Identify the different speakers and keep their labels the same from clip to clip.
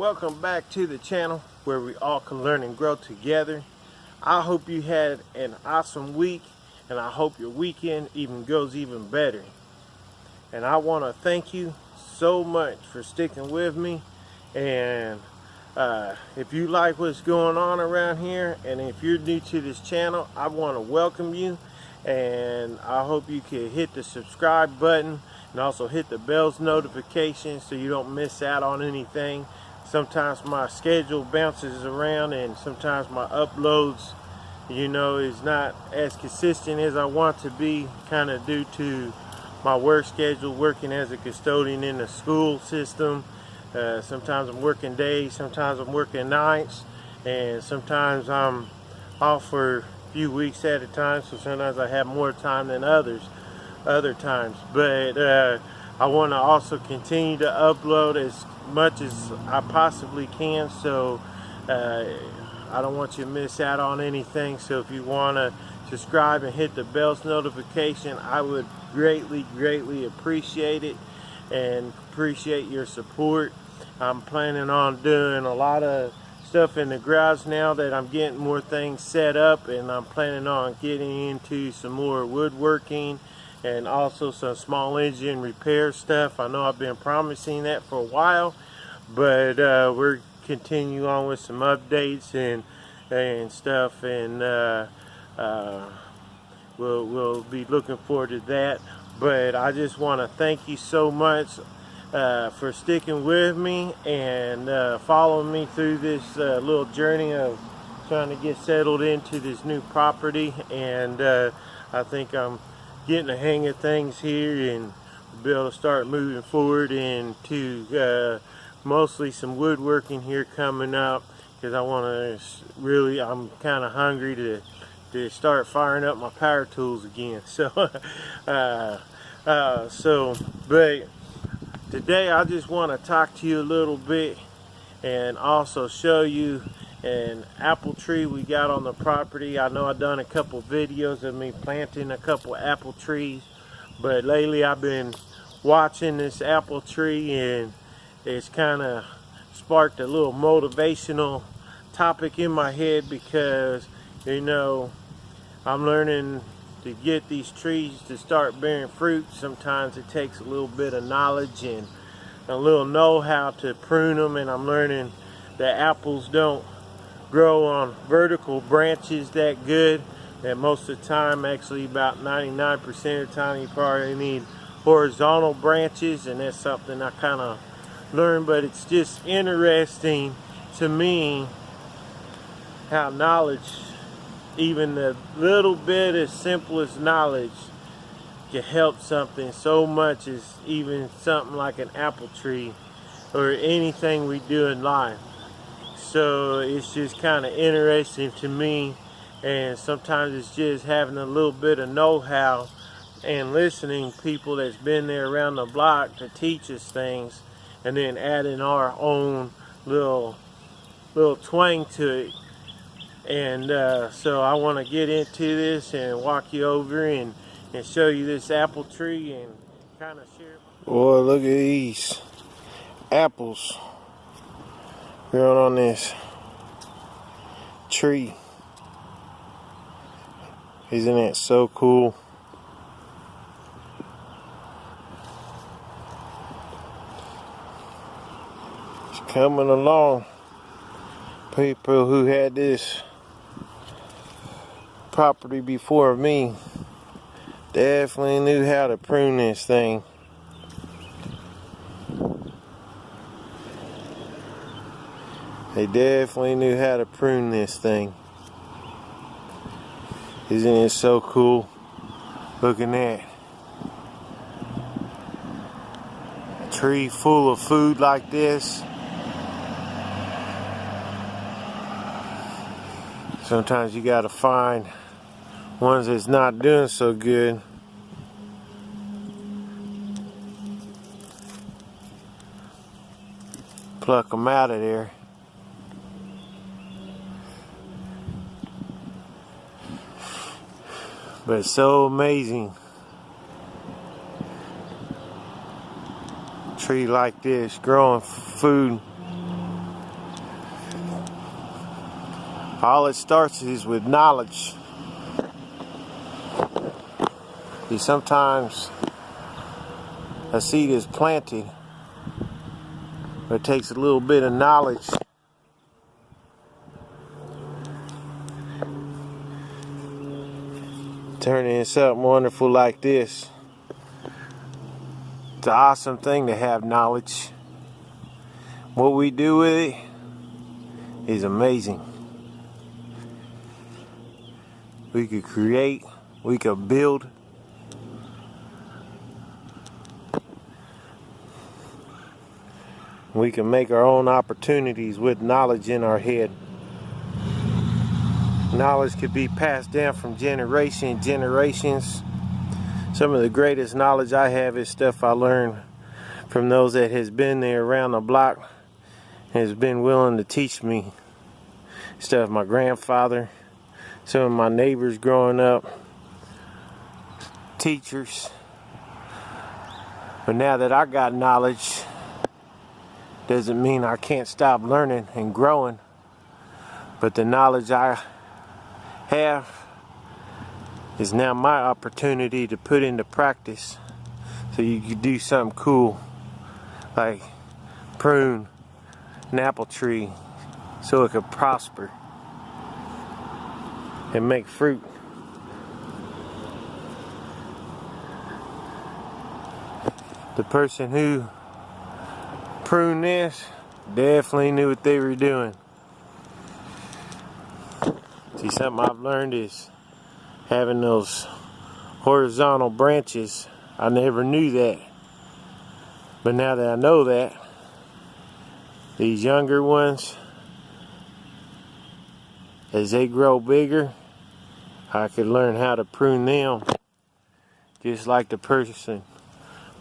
Speaker 1: Welcome back to the channel where we all can learn and grow together. I hope you had an awesome week, and I hope your weekend goes even better. And I want to thank you so much for sticking with me. And if you like what's going on around here, and if you're new to this channel, I want to welcome you. And I hope you can hit the subscribe button and also hit the bell's notification so you don't miss out on anything. Sometimes my schedule bounces around, and sometimes my uploads, is not as consistent as I want to be, kind of due to my work schedule, working as a custodian in the school system. Sometimes I'm working days, sometimes I'm working nights, and sometimes I'm off for a few weeks at a time, so sometimes I have more time than other times. But I want to also continue to upload as much as I possibly can, so I don't want you to miss out on anything. So if you want to subscribe and hit the bell's notification, I would greatly appreciate it and appreciate your support. I'm planning on doing a lot of stuff in the garage now that I'm getting more things set up, and I'm planning on getting into some more woodworking and also some small engine repair stuff. I know I've been promising that for a while, but we're continue on with some updates and stuff, and we'll be looking forward to that. But I just want to thank you so much for sticking with me and following me through this little journey of trying to get settled into this new property. And I think I'm getting the hang of things here and be able to start moving forward into mostly some woodworking here coming up, because I want to I'm kind of hungry to start firing up my power tools again. So but today I just want to talk to you a little bit and also show you an apple tree we got on the property. I know I've done a couple videos of me planting a couple apple trees, but lately I've been watching this apple tree, and it's kind of sparked a little motivational topic in my head, because I'm learning to get these trees to start bearing fruit. Sometimes it takes a little bit of knowledge and a little know-how to prune them, and I'm learning that apples don't grow on vertical branches that good, and most of the time, actually about 99% of the time, you probably need horizontal branches, and that's something I kind of learned. But it's just interesting to me how knowledge, even the little bit of simplest knowledge, can help something so much as even something like an apple tree or anything we do in life. So it's just kind of interesting to me, and sometimes it's just having a little bit of know-how and listening to people that's been there around the block to teach us things, and then adding our own little twang to it. And so I want to get into this and walk you over and show you this apple tree and kind of share. Boy, look at these apples growing on this tree. Isn't it so cool? It's coming along. People who had this property before me definitely knew how to prune this thing. They definitely knew how to prune this thing. Isn't it so cool? Looking at a tree full of food like this. Sometimes you gotta find ones that's not doing so good. Pluck them out of there. But it's so amazing. A tree like this growing food All it starts is with knowledge. See, sometimes a seed is planted, but it takes a little bit of knowledge turn into something wonderful like this. It's an awesome thing to have knowledge. What we do with it is amazing. We could create, we could build. We can make our own opportunities with knowledge in our head. Knowledge could be passed down from generation to generations. Some of the greatest knowledge I have is stuff I learned from those that has been there around the block and has been willing to teach me. Stuff my grandfather, some of my neighbors growing up, teachers. But now that I got knowledge, doesn't mean I can't stop learning and growing. But the knowledge I have is now my opportunity to put into practice, so you can do something cool like prune an apple tree so it could prosper and make fruit. The person who pruned this definitely knew what they were doing. See, something I've learned is having those horizontal branches. I never knew that, but now that I know that, these younger ones, as they grow bigger, I could learn how to prune them just like the person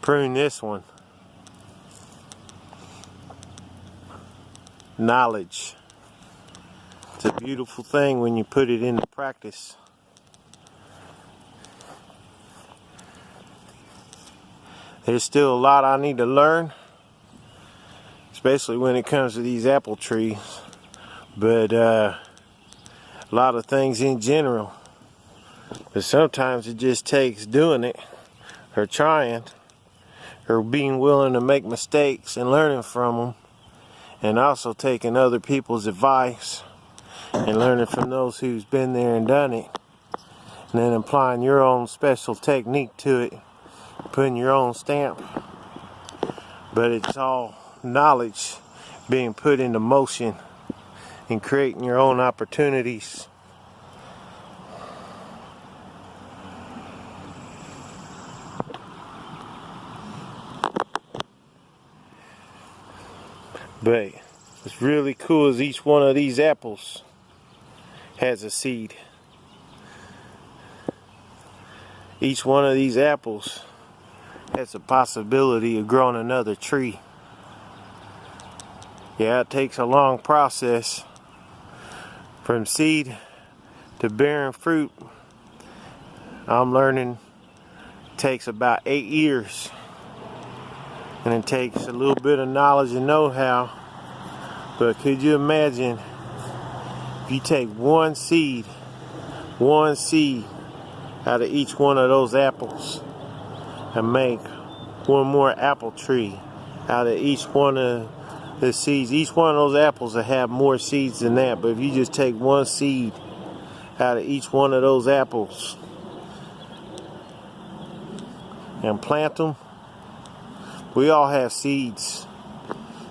Speaker 1: pruned this one. Knowledge. It's a beautiful thing when you put it into practice. There's still a lot I need to learn, especially when it comes to these apple trees, but a lot of things in general. But sometimes it just takes doing it, or trying, or being willing to make mistakes and learning from them, and also taking other people's advice and learning from those who's been there and done it, and then applying your own special technique to it, putting your own stamp. But it's all knowledge being put into motion and creating your own opportunities. But what's really cool is each one of these apples has a seed. Each one of these apples has a possibility of growing another tree. Yeah, it takes a long process from seed to bearing fruit. I'm learning it takes about 8 years, and it takes a little bit of knowledge and know-how. But could you imagine if you take one seed out of each one of those apples and make one more apple tree out of each one of the seeds? Each one of those apples will have more seeds than that, but if you just take one seed out of each one of those apples and plant them, we all have seeds.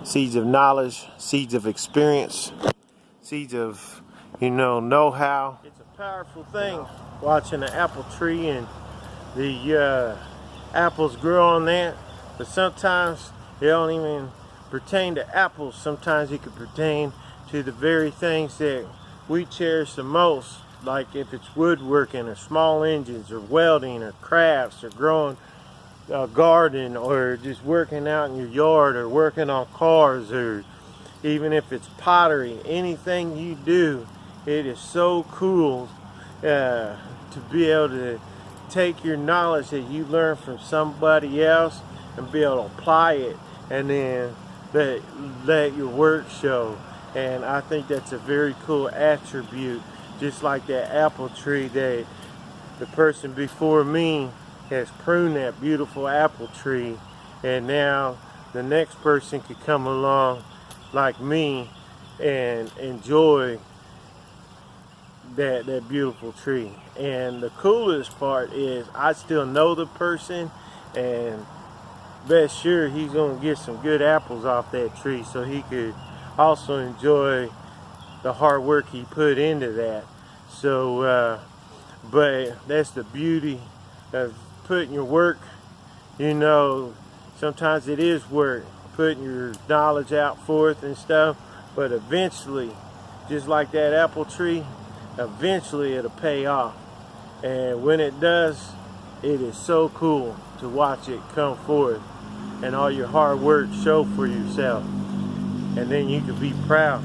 Speaker 1: Seeds of knowledge, seeds of experience, seeds of, know-how. It's a powerful thing watching an apple tree and the apples grow on that. But sometimes they don't even pertain to apples. Sometimes it could pertain to the very things that we cherish the most, like if it's woodworking or small engines or welding or crafts or growing a garden or just working out in your yard or working on cars, or even if it's pottery. Anything you do, it is so cool to be able to take your knowledge that you learned from somebody else and be able to apply it, and then let your work show. And I think that's a very cool attribute, just like that apple tree that the person before me has pruned that beautiful apple tree, and now the next person could come along like me and enjoy that beautiful tree. And the coolest part is I still know the person, and best sure he's gonna get some good apples off that tree, so he could also enjoy the hard work he put into that. So but that's the beauty of putting your work, you know, sometimes it is work, putting your knowledge out forth and stuff, but eventually, just like that apple tree, eventually it'll pay off. And when it does, it is so cool to watch it come forth and all your hard work show for yourself, and then you can be proud.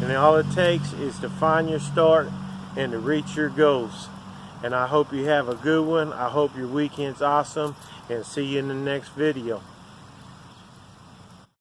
Speaker 1: And then all it takes is to find your start and to reach your goals. And I hope you have a good one. I hope your weekend's awesome, and see you in the next video.